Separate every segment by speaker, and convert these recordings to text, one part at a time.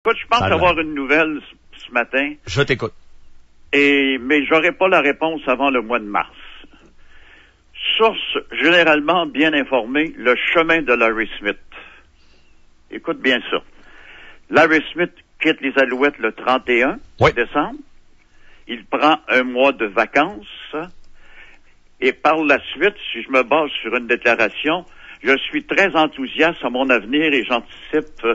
Speaker 1: Écoute, je pense avoir une nouvelle ce matin.
Speaker 2: Je t'écoute.
Speaker 1: Mais j'aurai pas la réponse avant le mois de mars. Source généralement bien informée, le chemin de Larry Smith. Écoute bien ça. Larry Smith quitte les Alouettes le 31 décembre. Il prend un mois de vacances. Et par la suite, si je me base sur une déclaration, je suis très enthousiaste à mon avenir et j'anticipe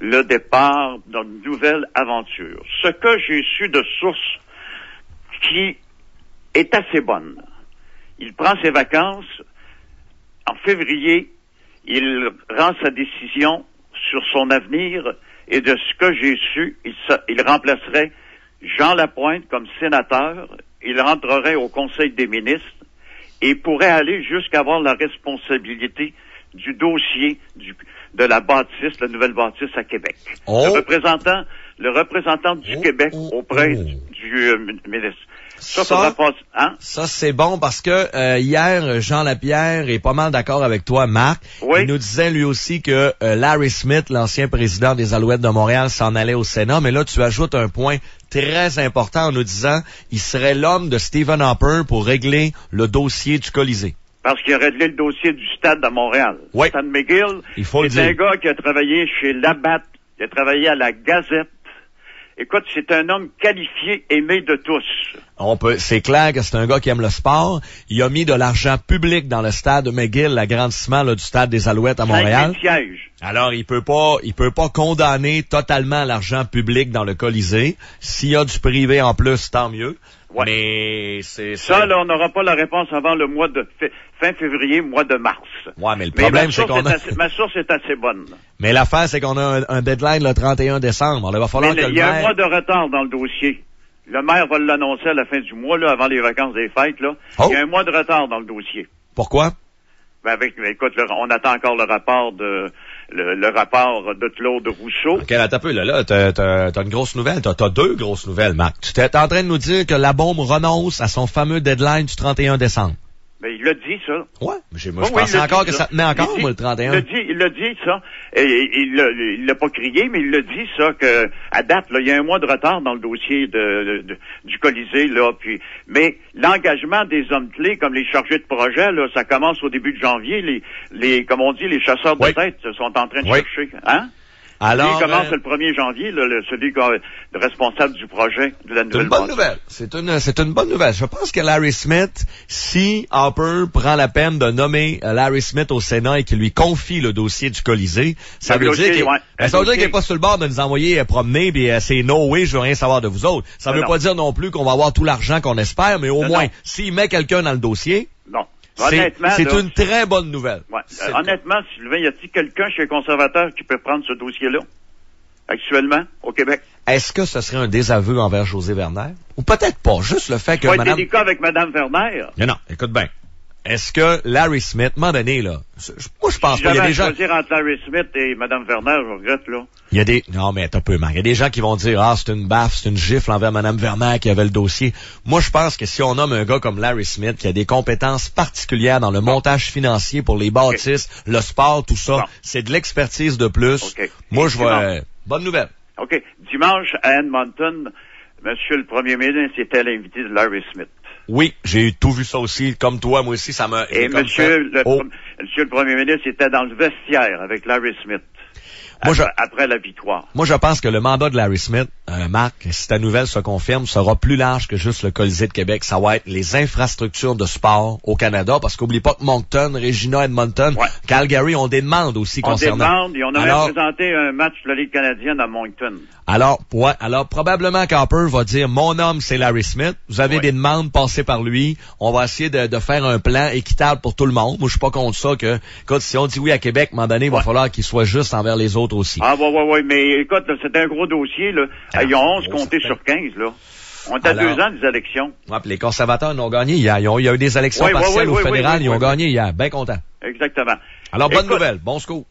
Speaker 1: le départ d'une nouvelle aventure. Ce que j'ai su de source qui est assez bonne. Il prend ses vacances. En février, il rend sa décision sur son avenir et de ce que j'ai su, il remplacerait Jean Lapointe comme sénateur. Il rentrerait au Conseil des ministres et pourrait aller jusqu'à avoir la responsabilité du dossier de la bâtisse, la nouvelle bâtisse à Québec. Le représentant du Québec auprès du ministre.
Speaker 2: Ça, c'est bon parce que hier, Jean Lapierre est pas mal d'accord avec toi, Marc.
Speaker 1: Oui.
Speaker 2: Il nous disait lui aussi que Larry Smith, l'ancien président des Alouettes de Montréal, s'en allait au Sénat. Mais là, tu ajoutes un point très important en nous disant il serait l'homme de Stephen Harper pour régler le dossier du Colisée.
Speaker 1: Parce qu'il a réglé le dossier du stade à Montréal.
Speaker 2: Oui.
Speaker 1: Stade McGill, c'est un gars qui a travaillé chez Labatt, qui a travaillé à la Gazette. Écoute, c'est un homme qualifié, aimé de tous.
Speaker 2: C'est clair que c'est un gars qui aime le sport. Il a mis de l'argent public dans le stade McGill, l'agrandissement du stade des Alouettes à Montréal. Alors, il peut pas condamner totalement l'argent public dans le Colisée. S'il y a du privé en plus, tant mieux.
Speaker 1: Ouais.
Speaker 2: Mais
Speaker 1: ça, là, on n'aura pas la réponse avant le mois de fin février, mois de mars.
Speaker 2: Ouais, mais le problème, c'est qu'on
Speaker 1: ma source est assez bonne.
Speaker 2: Mais l'affaire, c'est qu'on a un deadline le 31 décembre. Alors, il va falloir que
Speaker 1: il y a un mois de retard dans le dossier. Le maire va l'annoncer à la fin du mois, là, avant les vacances des fêtes, là. Il y a un mois de retard dans le dossier.
Speaker 2: Pourquoi?
Speaker 1: Écoute, on attend encore le rapport de Claude Rousseau.
Speaker 2: OK, attends un peu, là, t'as une grosse nouvelle. T'as deux grosses nouvelles, Marc. Tu t'es en train de nous dire que la bombe renonce à son fameux deadline du 31 décembre.
Speaker 1: Mais il l'a dit, ça.
Speaker 2: Ouais. Je pensais encore que ça tenait encore, moi, le 31.
Speaker 1: Il l'a dit, ça. Et il l'a pas crié, mais il l'a dit, ça, que, à date, là, il y a un mois de retard dans le dossier du Colisée, là, mais l'engagement des hommes clés, comme les chargés de projet, là, ça commence au début de janvier. Comme on dit, les chasseurs de tête sont en train de chercher, hein?
Speaker 2: Alors,
Speaker 1: il commence le 1er janvier, celui qui est le responsable du projet de la nouvelle bâtisse.
Speaker 2: C'est une bonne nouvelle. Je pense que Larry Smith, si Harper prend la peine de nommer Larry Smith au Sénat et qu'il lui confie le dossier du Colisée, ça veut dire qu'il est pas sur le bord de nous envoyer promener puis c'est no way, je veux rien savoir de vous autres. Ça veut pas dire non plus qu'on va avoir tout l'argent qu'on espère, mais au moins, s'il met quelqu'un dans le dossier, c'est une très bonne nouvelle.
Speaker 1: Ouais. Honnêtement, Sylvain, y a-t-il quelqu'un chez les conservateurs qui peut prendre ce dossier-là, actuellement, au Québec?
Speaker 2: Est-ce que ce serait un désaveu envers José Werner? Ou peut-être pas, juste le fait que
Speaker 1: madame... Pas été délicat avec Mme Werner.
Speaker 2: Non, écoute bien. Est-ce que Larry Smith, à un moment donné, là, moi je pense pas, il y a des gens...
Speaker 1: choisir entre Larry Smith et Mme Werner, je regrette, là.
Speaker 2: Non, mais t'as peu, Marc. Il y a des gens qui vont dire, c'est une baffe, c'est une gifle envers Mme Werner qui avait le dossier. Moi, je pense que si on nomme un gars comme Larry Smith, qui a des compétences particulières dans le montage financier pour les bâtisses, le sport, tout ça, c'est de l'expertise de plus. Moi, je vois, bonne nouvelle.
Speaker 1: OK. Dimanche, à Edmonton, Monsieur le Premier ministre était l'invité de Larry Smith.
Speaker 2: Oui, j'ai tout vu ça aussi, comme toi, moi aussi, ça m'a...
Speaker 1: Et Monsieur le Premier ministre était dans le vestiaire avec Larry Smith. Après la victoire.
Speaker 2: Moi, je pense que le mandat de Larry Smith, Marc, si ta nouvelle se confirme, sera plus large que juste le Colisée de Québec. Ça va être les infrastructures de sport au Canada, parce qu'oublie pas que Moncton, Regina, Edmonton, Calgary ont des demandes aussi concernant...
Speaker 1: Et on avait présenté un match de la Ligue canadienne à Moncton.
Speaker 2: Alors, probablement qu'Harper va dire, mon homme, c'est Larry Smith. Vous avez des demandes, passez par lui. On va essayer de faire un plan équitable pour tout le monde. Moi, je suis pas contre ça que, écoute, si on dit oui à Québec, à un moment donné, il va falloir qu'il soit juste envers les autres aussi.
Speaker 1: Ouais, mais écoute, c'est un gros dossier, là. Ils ont 11 comptés sur 15, là. On est à 2 ans des élections.
Speaker 2: Ouais, puis les conservateurs ont gagné hier. Il y a eu des élections partielles au fédéral, ils ont gagné hier. Bien content.
Speaker 1: Exactement.
Speaker 2: Alors, bonne nouvelle. Bon secours.